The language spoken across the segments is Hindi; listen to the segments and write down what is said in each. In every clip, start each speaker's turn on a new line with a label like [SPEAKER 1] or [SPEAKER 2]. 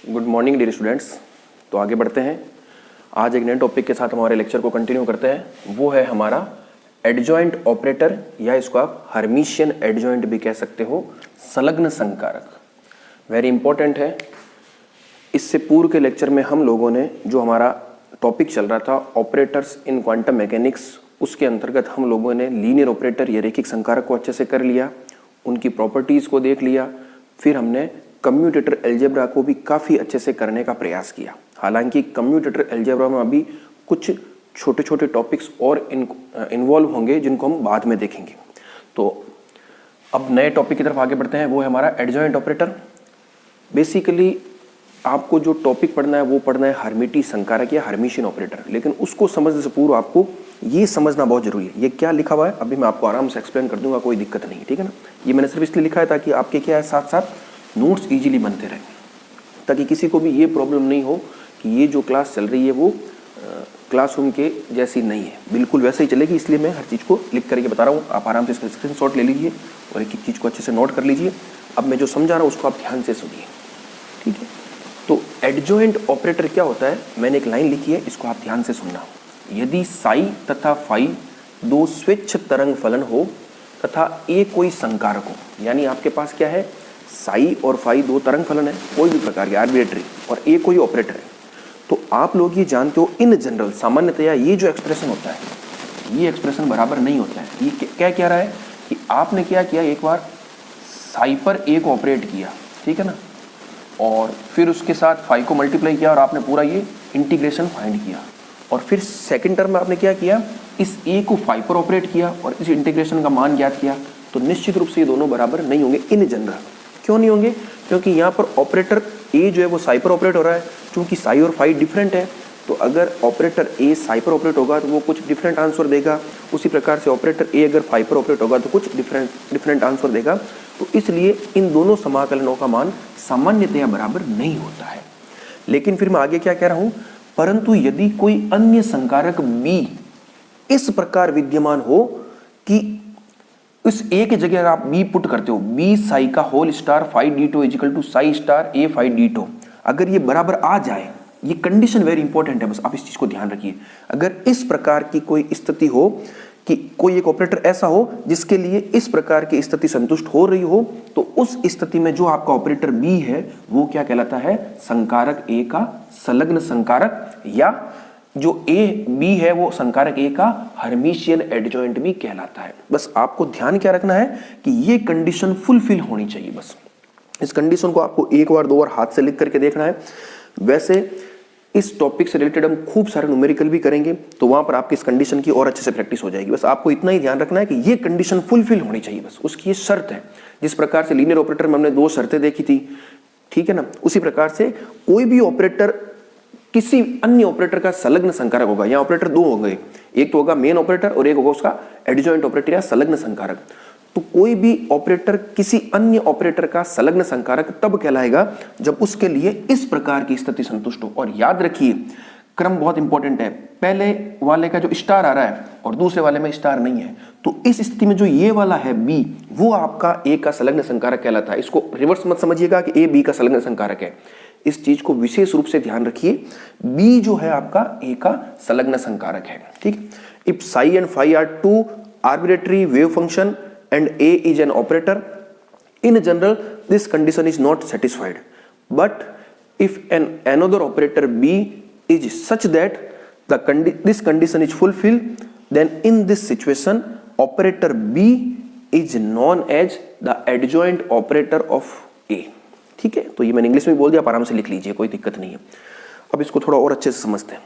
[SPEAKER 1] Good morning dear students. तो आगे बढ़ते हैं। आज एक नए टॉपिक के साथ हमारे लेक्चर को कंटिन्यू करते हैं। वो है हमारा एडजॉइंट ऑपरेटर, या इसको आप हर्मिशियन एडजॉइंट भी कह सकते हो, संलग्न संकारक। वेरी इंपॉर्टेंट है। इससे पूर्व के लेक्चर में हम लोगों ने जो हमारा टॉपिक चल रहा था ऑपरेटर्स इन क्वांटम मैकेनिक्स, उसके अंतर्गत हम लोगों ने लीनियर ऑपरेटर या रैखिक संकारक को अच्छे से कर लिया, उनकी प्रॉपर्टीज़ को देख लिया। फिर हमने कम्यूटेटर अलजेब्रा को भी काफ़ी अच्छे से करने का प्रयास किया। हालांकि कम्यूटेटर अलजेब्रा में अभी कुछ छोटे छोटे टॉपिक्स और इन्वॉल्व होंगे जिनको हम बाद में देखेंगे। तो अब नए टॉपिक की तरफ आगे बढ़ते हैं। वो है हमारा एडजॉइंट ऑपरेटर। बेसिकली आपको जो टॉपिक पढ़ना है वो पढ़ना है हर्मिटी संकारक या हर्मिशियन ऑपरेटर। लेकिन उसको समझने से पूर्व आपको ये समझना बहुत जरूरी है, ये क्या लिखा हुआ है अभी मैं आपको आराम से एक्सप्लेन कर दूंगा, कोई दिक्कत नहीं, ठीक है ना। ये मैंने सिर्फ इसलिए लिखा है ताकि आपके क्या है साथ साथ नोट्स इजीली बनते रहें, ताकि किसी को भी ये प्रॉब्लम नहीं हो कि ये जो क्लास चल रही है वो क्लासरूम के जैसी नहीं है, बिल्कुल वैसे ही चलेगी। इसलिए मैं हर चीज़ को लिख करके बता रहा हूँ। आप आराम से इसका स्क्रीनशॉट ले लीजिए और एक एक चीज़ को अच्छे से नोट कर लीजिए। अब मैं जो समझा रहा हूँ उसको आप ध्यान से सुनिए, ठीक है। तो एडजॉइंट ऑपरेटर क्या होता है, मैंने एक लाइन लिखी है, इसको आप ध्यान से सुनना। यदि साई तथा फाई दो स्वच्छ तरंग फलन हो तथा ए कोई संकारक हो, यानी आपके पास क्या है, साई और फाई दो तरंग फलन है कोई भी प्रकार के आर्बिट्रेरी, और ए कोई ऑपरेटर है, तो आप लोग ये जानते हो इन जनरल सामान्यतया ये जो एक्सप्रेशन होता है ये एक्सप्रेशन बराबर नहीं होता है। ये क्या कह रहा है कि आपने क्या किया, एक बार साई पर ए को ऑपरेट किया, ठीक है ना, और फिर उसके साथ फाई को मल्टीप्लाई किया और आपने पूरा ये इंटीग्रेशन फाइंड किया, और फिर सेकंड टर्म में आपने क्या किया, इस ए को फाई पर ऑपरेट किया और इस इंटीग्रेशन का मान ज्ञात किया। तो निश्चित रूप से ये दोनों बराबर नहीं होंगे इन जनरल। क्यों नहीं होंगे? क्योंकि यहाँ पर ऑपरेटर ए जो है वो साई पर ऑपरेट हो रहा है। चूंकि साई और फाई डिफरेंट है, तो अगर ऑपरेटर ए साई पर ऑपरेट होगा तो वो कुछ डिफरेंट आंसर देगा। उसी प्रकार से ऑपरेटर ए अगर फाई पर ऑपरेट होगा तो कुछ डिफरेंट आंसर देगा। तो इसलिए इन दोनों समाकलनों का मान सामान्यतया बराबर नहीं होता है। लेकिन फिर मैं आगे क्या कह रहा हूं, परंतु यदि कोई अन्य संकारक बी इस प्रकार विद्यमान हो कि उस ए की जगह आप बी पुट करते हो, बी साई का whole star phi ditto is equal to psi star A phi ditto, अगर ये बराबर आ जाए, ये कंडीशन वेरी इंपॉर्टेंट है, बस आप इस चीज को ध्यान रखिए। अगर इस प्रकार की कोई स्थिति हो कि कोई एक ऑपरेटर ऐसा हो जिसके लिए इस प्रकार की स्थिति संतुष्ट हो रही हो, तो उस स्थिति में जो आपका ऑपरेटर बी है वो क्या कहलाता है, संकारक ए का संलग्न संकारक, या जो ए बी है वो संकारक ए का हर्मिशियन एडजॉइंट भी कहलाता है। बस आपको ध्यान क्या रखना है कि ये कंडीशन फुलफिल होनी चाहिए। बस इस कंडीशन को आपको एक बार दो बार हाथ से लिख करके देखना है। वैसे इस टॉपिक से रिलेटेड हम खूब सारे न्यूमेरिकल भी करेंगे, तो वहां पर आपकी इस कंडीशन की और अच्छे से प्रैक्टिस हो जाएगी। बस आपको इतना ही ध्यान रखना है कि ये कंडीशन फुलफिल होनी चाहिए, बस उसकी ये शर्त है। जिस प्रकार से लीनियर ऑपरेटर में हमने दो शर्तें देखी थी, ठीक है ना, उसी प्रकार से कोई भी ऑपरेटर किसी अन्य ऑपरेटर का संलग्न संकारक होगा। यहाँ ऑपरेटर दो होंगे, एक तो होगा मेन ऑपरेटर और एक होगा उसका एडजॉइंट ऑपरेटर या संलग्न संकारक। तो कोई भी ऑपरेटर किसी अन्य ऑपरेटर का संलग्न संकारक तब कहलाएगा जब उसके लिए इस प्रकार की स्थिति संतुष्ट हो। और याद रखिए क्रम बहुत इंपॉर्टेंट है, पहले वाले का जो स्टार आ रहा है और दूसरे वाले में स्टार नहीं है, तो इस स्थिति में जो ये वाला है बी, वो आपका ए का संलग्न संकारक कहलाता है। इसको रिवर्स मत समझिएगा कि ए बी का संलग्न संकारक है, इस चीज को विशेष रूप से ध्यान रखिए। बी जो है आपका ए का संलग्न संकारक है, ठीक। If psi and phi are two arbitrary wave function and A is an operator, in general this condition is not satisfied, but if another operator B is such that this condition is fulfilled, then in this situation operator B is known as the adjoint operator of A, ठीक है। तो ये मैंने इंग्लिश में बोल दिया, आप आराम से लिख लीजिए, कोई दिक्कत नहीं है। अब इसको थोड़ा और अच्छे से समझते हैं,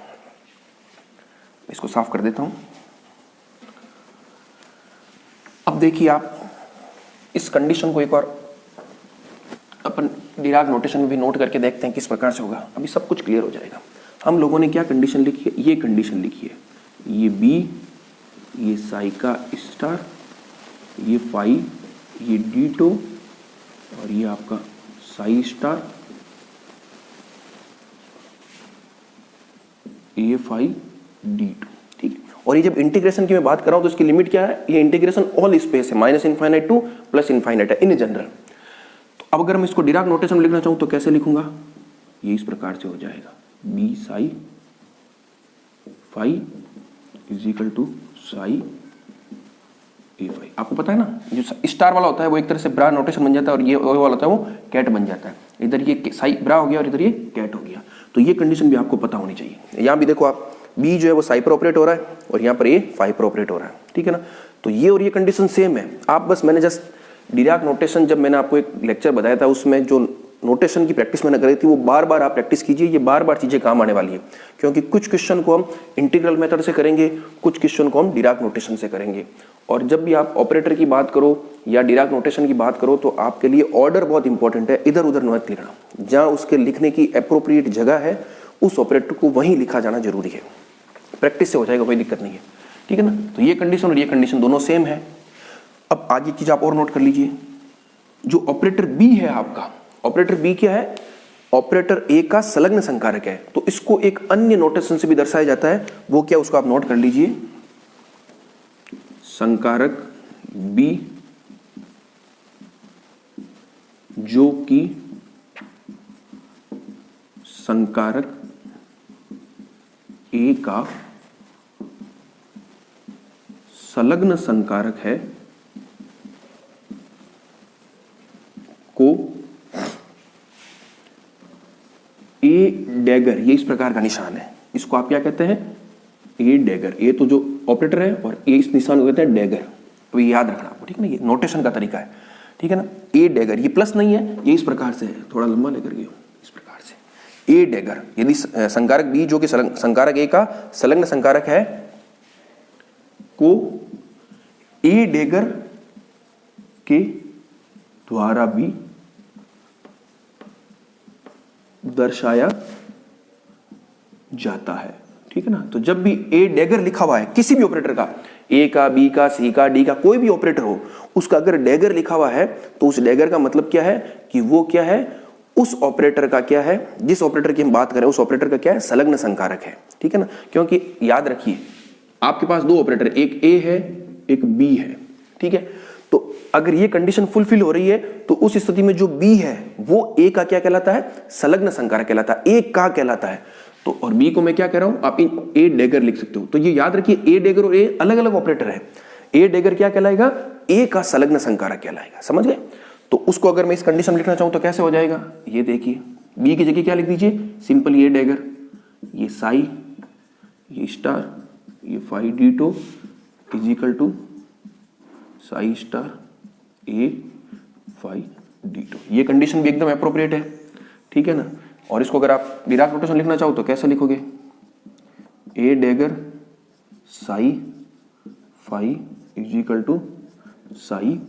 [SPEAKER 1] इसको साफ कर देता हूं। अब देखिए आप इस कंडीशन को एक बार अपन डिराक नोटेशन में भी नोट करके देखते हैं किस प्रकार से होगा, अभी सब कुछ क्लियर हो जाएगा। हम लोगों ने क्या कंडीशन लिखी है, ये कंडीशन लिखी है, ये बी, ये साई का स्टार, ये फाई, ये डीटो, और ये आपका साई स्टार, ये फाई डीटो, ठीक। और ये जब इंटीग्रेशन की मैं बात कर रहा हूं तो इसकी लिमिट क्या है, ये इंटीग्रेशन ऑल स्पेस है, minus infinite two plus infinite है इन जनरल। तो अब अगर मैं इसको डिराक नोटेशन में लिखना चाहूं तो कैसे लिखूंगा, ये इस प्रकार से हो जाएगा B psi phi is equal to psi A phi. आपको पता है ना, जो स्टार वाला होता है वो एक तरह से ब्रा नोटेशन बन जाता है, और ये वाला होता है वो कैट बन जाता है। इधर ये साई ब्रा हो गया और इधर ये कैट हो गया। तो ये कंडीशन भी आपको पता होनी चाहिए। यहाँ भी देखो आप, बी जो है वो साई पर ऑपरेट हो रहा है और यहाँ पर ए फाई पर ऑपरेट हो रहा है, ठीक है ना। तो ये और ये कंडीशन सेम है। आप बस, मैंने जस्ट डिराक नोटेशन, जब मैंने आपको एक लेक्चर बताया था उसमें जो नोटेशन की प्रैक्टिस मैंने करी थी, वो बार बार आप प्रैक्टिस कीजिए। ये बार बार चीजें काम आने वाली है, क्योंकि कुछ क्वेश्चन को हम इंटीग्रल मेथड से करेंगे, कुछ क्वेश्चन को हम डिराक नोटेशन से करेंगे। और जब भी आप ऑपरेटर की बात करो या डिराक नोटेशन की बात करो, तो आपके लिए ऑर्डर बहुत इंपॉर्टेंट है। इधर उधर मत लिखना, जहां उसके लिखने की एप्रोप्रिएट जगह है उस ऑपरेटर को वहीं लिखा जाना जरूरी है। प्रैक्टिस से हो जाएगा, कोई दिक्कत नहीं है, ठीक है ना। तो ये कंडीशन और ये कंडीशन दोनों सेम है। अब आगे चीज आप और नोट कर लीजिए, जो ऑपरेटर बी है आपका, ऑपरेटर बी क्या है, ऑपरेटर ए का संलग्न संकारक है। तो इसको एक अन्य नोटेशन से भी दर्शाया जाता है, वो क्या, उसको आप नोट कर लीजिए। संकारक बी जो कि संकारक ए का संलग्न संकारक है, को ए डैगर, ये इस प्रकार का निशान है। इसको आप क्या कहते हैं, ए डैगर। ए तो जो ऑपरेटर है और ए इस निशान को कहते हैं डैगर। तो ये याद रखना आपको, ठीक है ना, ये नोटेशन का तरीका है, ठीक है ना। ए डैगर, ये प्लस नहीं है, ये इस प्रकार से है, थोड़ा लंबा लेकर गए इस प्रकार से, ए डैगर। यदि संकारक बी जो कि संकारक ए का संलग्न संकारक है, को ए डैगर के द्वारा भी दर्शाया जाता है, ठीक है ना। तो जब भी ए डैगर लिखा हुआ है किसी भी ऑपरेटर का, ए का, बी का, सी का, डी का, कोई भी ऑपरेटर हो, उसका अगर डैगर लिखा हुआ है तो उस डैगर का मतलब क्या है कि वो क्या है, उस ऑपरेटर का क्या है, जिस ऑपरेटर की हम बात करें उस ऑपरेटर का क्या है, संलग्न संकारक है, ठीक है ना। क्योंकि याद रखिए, आपके पास दो ऑपरेटर, एक ए है एक बी है, ठीक है। तो अगर ये कंडीशन फुलफिल हो रही है तो उस स्थिति में जो बी है वो ए का क्या कहलाता है, संलग्न संकारक कहलाता है, ए का कहलाता है। तो और बी को मैं क्या कह रहा हूं, आप ए डैगर लिख सकते हो। तो ये याद रखिए, ए डैगर और ए अलग अलग ऑपरेटर है। ए डैगर क्या कहलाएगा, ए का संलग्न संकारक कहलाएगा, समझ गए। तो उसको अगर मैं इस कंडीशन में लिखना चाहूं तो कैसे हो जाएगा, ये देखिए, बी की जगह क्या लिख दीजिए, सिंपल ए डैगर, ये साई, ये स्टार, ये phi ditto is equal to psi star A phi ditto. ये कंडीशन भी एकदम एप्रोप्रिएट है, ठीक है ना। और इसको अगर आप डिराक नोटेशन लिखना चाहो तो कैसे लिखोगे, A dagger psi phi is equal to psi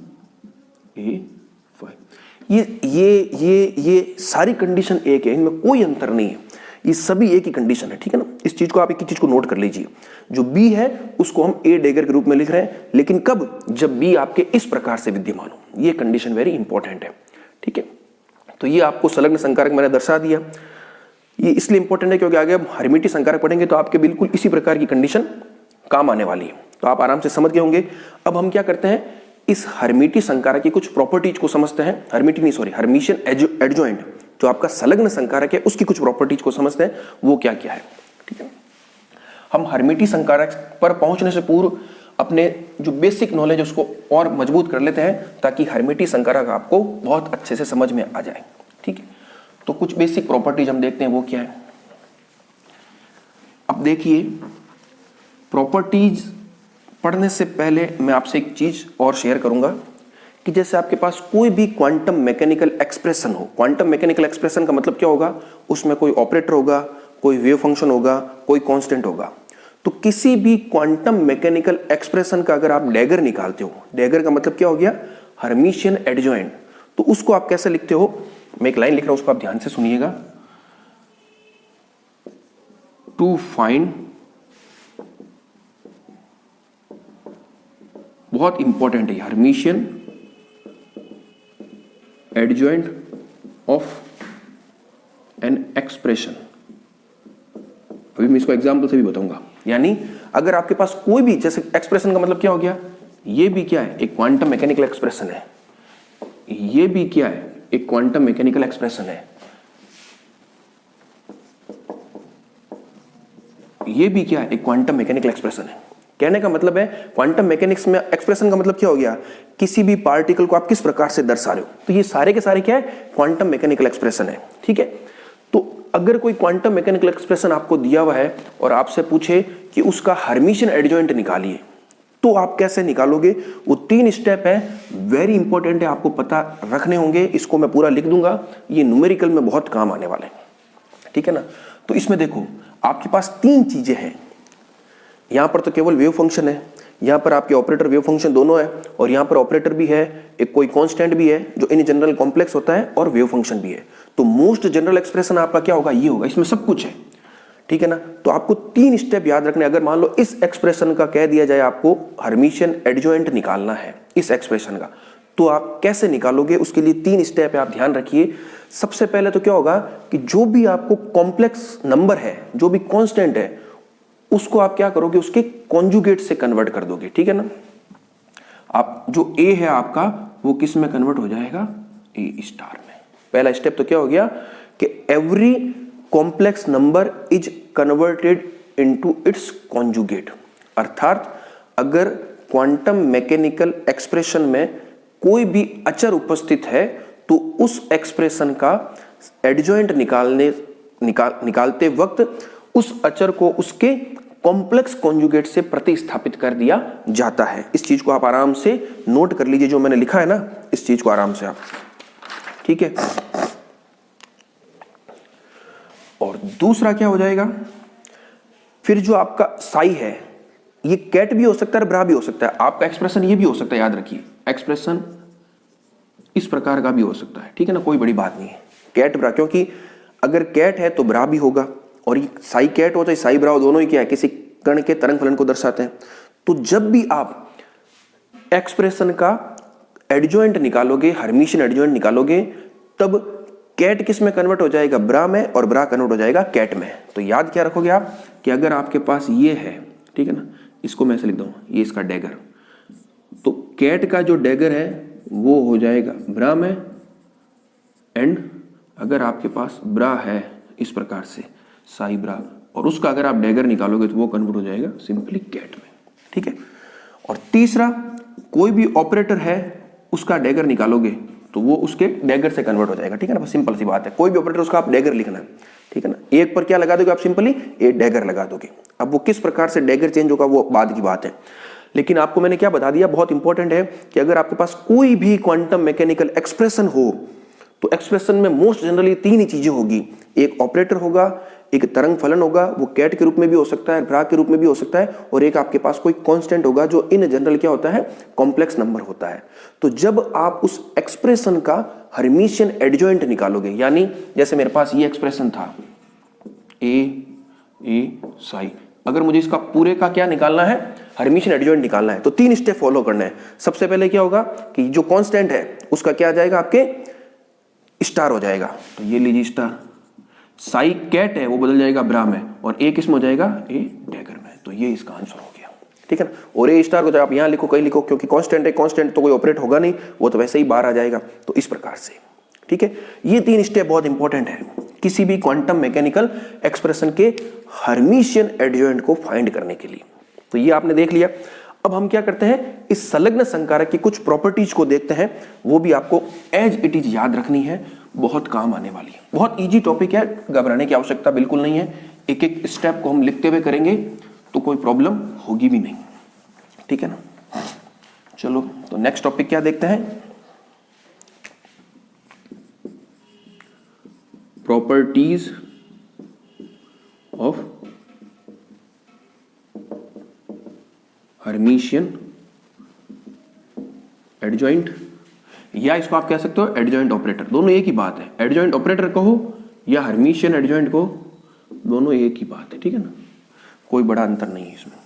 [SPEAKER 1] A phi. ये सारी कंडीशन एक है, इनमें कोई अंतर नहीं है, ये सभी एक ही कंडीशन है, ठीक है ना। इस चीज को आप एक ही चीज को नोट कर लीजिए, जो बी है उसको हम ए डैगर के रूप में लिख रहे हैं, लेकिन कब, जब बी आपके इस प्रकार से विद्यमान हो। ये कंडीशन वेरी इंपॉर्टेंट है, ठीक है। तो ये आपको संलग्न संकारक मैंने दर्शा दिया। ये इसलिए इंपॉर्टेंट है क्योंकि आगे हम हर्मिटी संकारक पढ़ेंगे तो आपके बिल्कुल इसी प्रकार की कंडीशन काम आने वाली है, तो आप आराम से समझ गए होंगे। अब हम क्या करते हैं, इस हर्मिटी संकारक की कुछ प्रॉपर्टीज को समझते हैं। हर्मिटी नहीं, सॉरी, हर्मिशियन एडजॉइंट, जो आपका संलग्न संकारक है उसकी कुछ प्रॉपर्टीज को समझते हैं, वो क्या क्या है, ठीक है। हम हर्मिटी संकारक पर पहुंचने से पूर्व अपने जो बेसिक नॉलेज उसको और मजबूत कर लेते हैं, ताकि हर्मिटी संकारक आपको बहुत अच्छे से समझ में आ जाए, ठीक है। तो कुछ बेसिक प्रॉपर्टीज हम देखते हैं, वो क्या है। अब देखिए, प्रॉपर्टीज पढ़ने से पहले मैं आपसे एक चीज और शेयर करूंगा कि जैसे आपके पास कोई भी क्वांटम मैकेनिकल एक्सप्रेशन हो, क्वांटम मैकेनिकल एक्सप्रेशन का मतलब क्या होगा, उसमें कोई ऑपरेटर होगा, कोई वेव फंक्शन होगा, कोई कांस्टेंट होगा। तो किसी भी क्वांटम मैकेनिकल एक्सप्रेशन का अगर आप डैगर निकालते हो, डैगर का मतलब क्या हो गया, हर्मिशियन एडजॉइंट, तो उसको आप कैसे लिखते हो, मैं एक लाइन लिख रहा हूं, उसको आप ध्यान से सुनिएगा। टू फाइंड, बहुत इंपॉर्टेंट है, Hermitian adjoint of an expression. अभी मैं इसको एग्जाम्पल से भी बताऊंगा। यानी अगर आपके पास कोई भी, जैसे एक्सप्रेशन का मतलब क्या हो गया, ये भी क्या है, एक क्वांटम मैकेनिकल एक्सप्रेशन है, ये भी क्या है, एक क्वांटम मैकेनिकल एक्सप्रेशन है। ये भी क्या है, एक क्वांटम मैकेनिकल एक्सप्रेशन है। कहने का मतलब है क्वांटम मैकेनिक्स में एक्सप्रेशन का मतलब क्या हो गया, किसी भी पार्टिकल को आप किस प्रकार से दर्शा रहे हो। तो ये सारे के सारे क्या है, क्वांटम मैकेनिकल एक्सप्रेशन है। ठीक है, तो अगर कोई क्वांटम मैकेनिकल एक्सप्रेशन आपको दिया हुआ है और आपसे पूछे कि उसका हर्मिशियन एडजॉइंट निकालिए, तो आप कैसे निकालोगे। वो 3 स्टेप है, वेरी इंपॉर्टेंट है, आपको पता रखने होंगे। इसको मैं पूरा लिख दूंगा, ये न्यूमेरिकल में बहुत काम आने वाले हैं। ठीक है ना। तो इसमें देखो आपके पास 3 चीजें हैं। यहां पर तो केवल वेव फंक्शन है, यहां पर आपके ऑपरेटर वेव फंक्शन दोनों है, और यहां पर ऑपरेटर भी है, एक कोई कांस्टेंट भी है जो इन जनरल कॉम्प्लेक्स होता है, और वेव फंक्शन भी है। तो मोस्ट जनरल एक्सप्रेशन आपका क्या होगा, ये होगा, इसमें सब कुछ है। ठीक है ना। तो आपको 3 स्टेप याद रखने। अगर मान लो इस एक्सप्रेशन का कह दिया जाए आपको हर्मिशियन एडजॉइंट निकालना है इस एक्सप्रेशन का, तो आप कैसे निकालोगे, उसके लिए 3 स्टेप है, आप ध्यान रखिए। सबसे पहले तो क्या होगा कि जो भी आपको कॉम्प्लेक्स नंबर है, जो भी कांस्टेंट है, उसको आप क्या करोगे, उसके कॉन्जुगेट से कन्वर्ट कर दोगे। ठीक है ना। आप जो ए है आपका, वो किस में कन्वर्ट हो जाएगा, ए स्टार में। पहला स्टेप तो क्या हो गया कि every complex number is converted into its conjugate. अर्थात अगर क्वांटम मैकेनिकल एक्सप्रेशन में कोई भी अचर उपस्थित है, तो उस एक्सप्रेशन का एडजॉइंट निकालते वक्त उस अचर को उसके कॉम्प्लेक्स कॉन्जुगेट से प्रतिस्थापित कर दिया जाता है। इस चीज को आप आराम से नोट कर लीजिए, जो मैंने लिखा है ना, इस चीज को आराम से आप। ठीक है। और दूसरा क्या हो जाएगा, फिर जो आपका साई है, ये कैट भी हो सकता है, ब्रा भी हो सकता है। आपका एक्सप्रेशन ये भी हो सकता है, याद रखिए, एक्सप्रेशन इस प्रकार का भी हो सकता है। ठीक है ना, कोई बड़ी बात नहीं है, कैट ब्रा, क्योंकि अगर कैट है तो ब्रा भी होगा, और ये साई कैट हो चाहे साई ब्रा हो, दोनों ही क्या है, किसी कण के तरंग फलन को दर्शाते हैं। तो जब भी आप एक्सप्रेशन का एडजॉइंट निकालोगे, हर्मिशियन एडजॉइंट निकालोगे, तब कैट किस में कन्वर्ट हो जाएगा, ब्रा में, और ब्रा कन्वर्ट हो जाएगा कैट में। तो याद क्या रखोगे आप कि अगर आपके पास ये है, ठीक है ना, इसको मैं ऐसे लिख दूं, ये इसका डैगर, तो कैट का जो डैगर है वो हो जाएगा ब्रा में, एंड अगर आपके पास ब्रा है इस प्रकार से साई ब्रा, और उसका अगर आप डैगर निकालोगे तो वो कन्वर्ट हो जाएगा सिंपली कैट में। ठीक है। और तीसरा, कोई भी ऑपरेटर है उसका डैगर निकालोगे तो वो उसके डैगर से कन्वर्ट हो जाएगा। ठीक है ना, बस सिंपल सी बात है। कोई भी ऑपरेटर उसका आप डैगर लिखना है। ठीक है ना, एक पर क्या लगा दोगे आप, सिंपली एक डैगर लगा दोगे। अब वो किस प्रकार से डैगर चेंज होगा वो बाद की बात है, लेकिन आपको मैंने क्या बता दिया, बहुत इंपॉर्टेंट है कि अगर आपके पास कोई भी क्वांटम मैकेनिकल एक्सप्रेशन हो, तो एक्सप्रेशन में मोस्ट जनरली 3 ही चीजें होगी। एक ऑपरेटर होगा, एक तरंग फलन होगा, वो कैट के रूप में भी हो सकता है, ब्रा के रूप में भी हो सकता है, और एक आपके पास कोई कांस्टेंट होगा जो इन जनरल क्या होता है, कॉम्प्लेक्स नंबर होता है। तो जब आप उस एक्सप्रेशन का हर्मिशियन एडजॉइंट निकालोगे, यानी जैसे मेरे पास ये एक्सप्रेशन था ए साई, अगर मुझे इसका पूरे का क्या निकालना है, हर्मिशियन एडजॉइंट निकालना है, तो 3 स्टेप फॉलो करना है। सबसे पहले क्या होगा कि जो कांस्टेंट है उसका क्या आ जाएगा, आपके स्टार हो जाएगा, तो ये लीजिए स्टार। साई कैट है वो बदल जाएगा ब्रा में, और ए किस में हो जाएगा, ए डैगर में। तो ये इसका आंसर हो गया। ठीक है ना। और ए स्टार को आप यहां लिखो, कहीं लिखो, क्योंकि कांस्टेंट है, कांस्टेंट तो कोई ऑपरेट होगा नहीं, वो तो वैसे ही बाहर आ जाएगा। तो इस प्रकार से, ठीक है, ये 3 स्टेप बहुत इंपॉर्टेंट है किसी भी क्वांटम मैकेनिकल एक्सप्रेशन के हर्मिशियन एडजॉइंट को फाइंड करने के लिए। तो ये आपने देख लिया। अब हम क्या करते हैं, इस संलग्न संकारक की कुछ प्रॉपर्टीज को देखते हैं, वो भी आपको एज इट इज याद रखनी है, बहुत काम आने वाली है। बहुत इजी टॉपिक है, घबराने की आवश्यकता बिल्कुल नहीं है। एक एक स्टेप को हम लिखते हुए करेंगे तो कोई प्रॉब्लम होगी भी नहीं। ठीक है ना। चलो तो नेक्स्ट टॉपिक क्या देखते हैं, प्रॉपर्टीज ऑफ हर्मिशियन एडजॉइंट, या इसको आप कह सकते हो एडजॉइंट ऑपरेटर, दोनों एक ही बात है। एडजॉइंट ऑपरेटर कहो या हर्मिशियन एडजॉइंट कहो, दोनों एक ही बात है। ठीक है ना, कोई बड़ा अंतर नहीं है इसमें।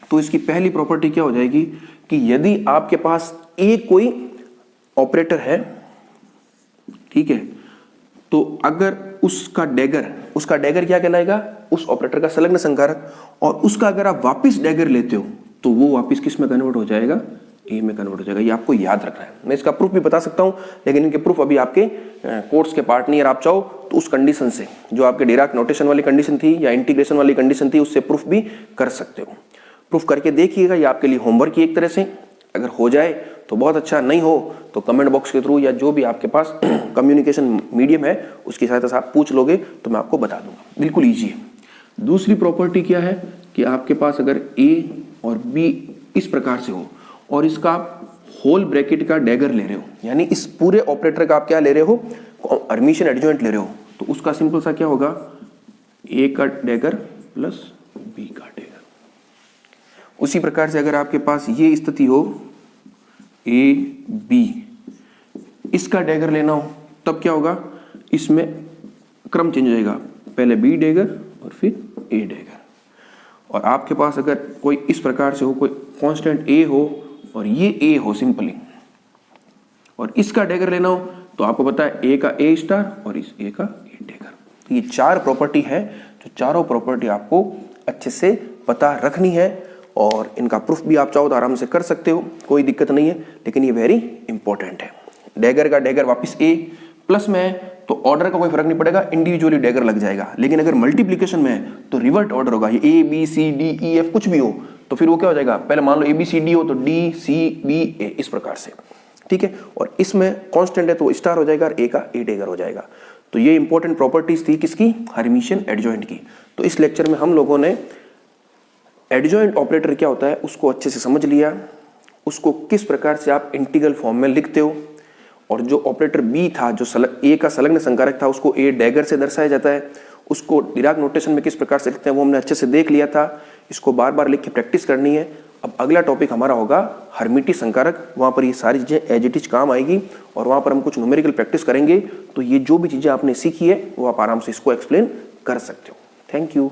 [SPEAKER 1] तो इसकी पहली प्रॉपर्टी क्या हो जाएगी कि यदि आपके पास एक कोई ऑपरेटर है, ठीक है, तो अगर उसका डैगर क्या कहलाएगा, उस ऑपरेटर का संलग्न संकारक, और उसका अगर आप वापिस डैगर लेते हो तो वो वापिस किस में कन्वर्ट हो जाएगा, ए में कन्वर्ट हो जाएगा। ये आपको याद रखना है। मैं इसका प्रूफ भी बता सकता हूँ, लेकिन इनके प्रूफ अभी आपके कोर्स के पार्ट नहीं है। आप चाहो तो उस कंडीशन से, जो आपके डिराक नोटेशन वाली कंडीशन थी या इंटीग्रेशन वाली कंडीशन थी, उससे प्रूफ भी कर सकते हो। प्रूफ करके देखिएगा, ये आपके लिए होमवर्क की एक तरह से। अगर हो जाए तो बहुत अच्छा, नहीं हो तो कमेंट बॉक्स के थ्रू या जो भी आपके पास कम्युनिकेशन मीडियम है उसकी सहायता से आप पूछ लोगे तो मैं आपको बता दूंगा। बिल्कुल ईजी है। दूसरी प्रॉपर्टी क्या है कि आपके पास अगर ए और बी इस प्रकार से हो और इसका आप होल ब्रैकेट का डैगर ले रहे हो, यानी इस पूरे ऑपरेटर का आप क्या ले रहे हो, हर्मिशियन एडजॉइंट ले रहे हो, तो उसका सिंपल सा क्या होगा, ए का डैगर प्लस बी का डैगर। उसी प्रकार से अगर आपके पास ये स्थिति हो, ए बी, इसका डैगर लेना हो, तब क्या होगा, इसमें क्रम चेंज हो जाएगा, पहले बी डैगर और फिर ए डैगर। और आपके पास अगर कोई इस प्रकार से हो, कोई कांस्टेंट ए हो और ये ए हो सिंपली, और इसका डैगर लेना हो, तो आपको पता है ए का ए स्टार और इस ए का ए डैगर। तो ये चार प्रॉपर्टी है, जो चारों प्रॉपर्टी आपको अच्छे से पता रखनी है, और इनका प्रूफ भी आप चाहो तो आराम से कर सकते हो, कोई दिक्कत नहीं है, लेकिन ये वेरी इंपॉर्टेंट है। डैगर का डैगर वापस ए, प्लस में है तो ऑर्डर का कोई फर्क नहीं पड़ेगा, इंडिविजुअली डैगर लग जाएगा। लेकिन अगर मल्टीप्लिकेशन में है तो रिवर्ट ऑर्डर होगा, ये A B C D E F कुछ भी हो तो फिर वो क्या हो जाएगा, पहले मान लो ए बी सी डी हो तो डी सी बी ए, इस प्रकार से, ठीक है। और इसमें कांस्टेंट है तो स्टार हो जाएगा और ए का ए डैगर हो जाएगा। तो ये इंपॉर्टेंट प्रॉपर्टीज थी किसकी, हर्मिशियन एडजॉइंट की। तो इस लेक्चर में हम लोगों ने एडजॉइंट ऑपरेटर क्या होता है उसको अच्छे से समझ लिया, उसको किस प्रकार से आप इंटीग्रल फॉर्म में लिखते हो, और जो ऑपरेटर बी था, जो ए का संलग्न संकारक था, उसको ए डैगर से दर्शाया जाता है, उसको डिराक नोटेशन में किस प्रकार से लिखते हैं वो हमने अच्छे से देख लिया था। इसको बार बार लिख के प्रैक्टिस करनी है। अब अगला टॉपिक हमारा होगा हर्मिटी संकारक, वहाँ पर ये सारी चीज़ें एज इट इज काम आएगी, और वहाँ पर हम कुछ न्यूमेरिकल प्रैक्टिस करेंगे। तो ये जो भी चीज़ें आपने सीखी है वो आप आराम से इसको एक्सप्लेन कर सकते हो। Thank you.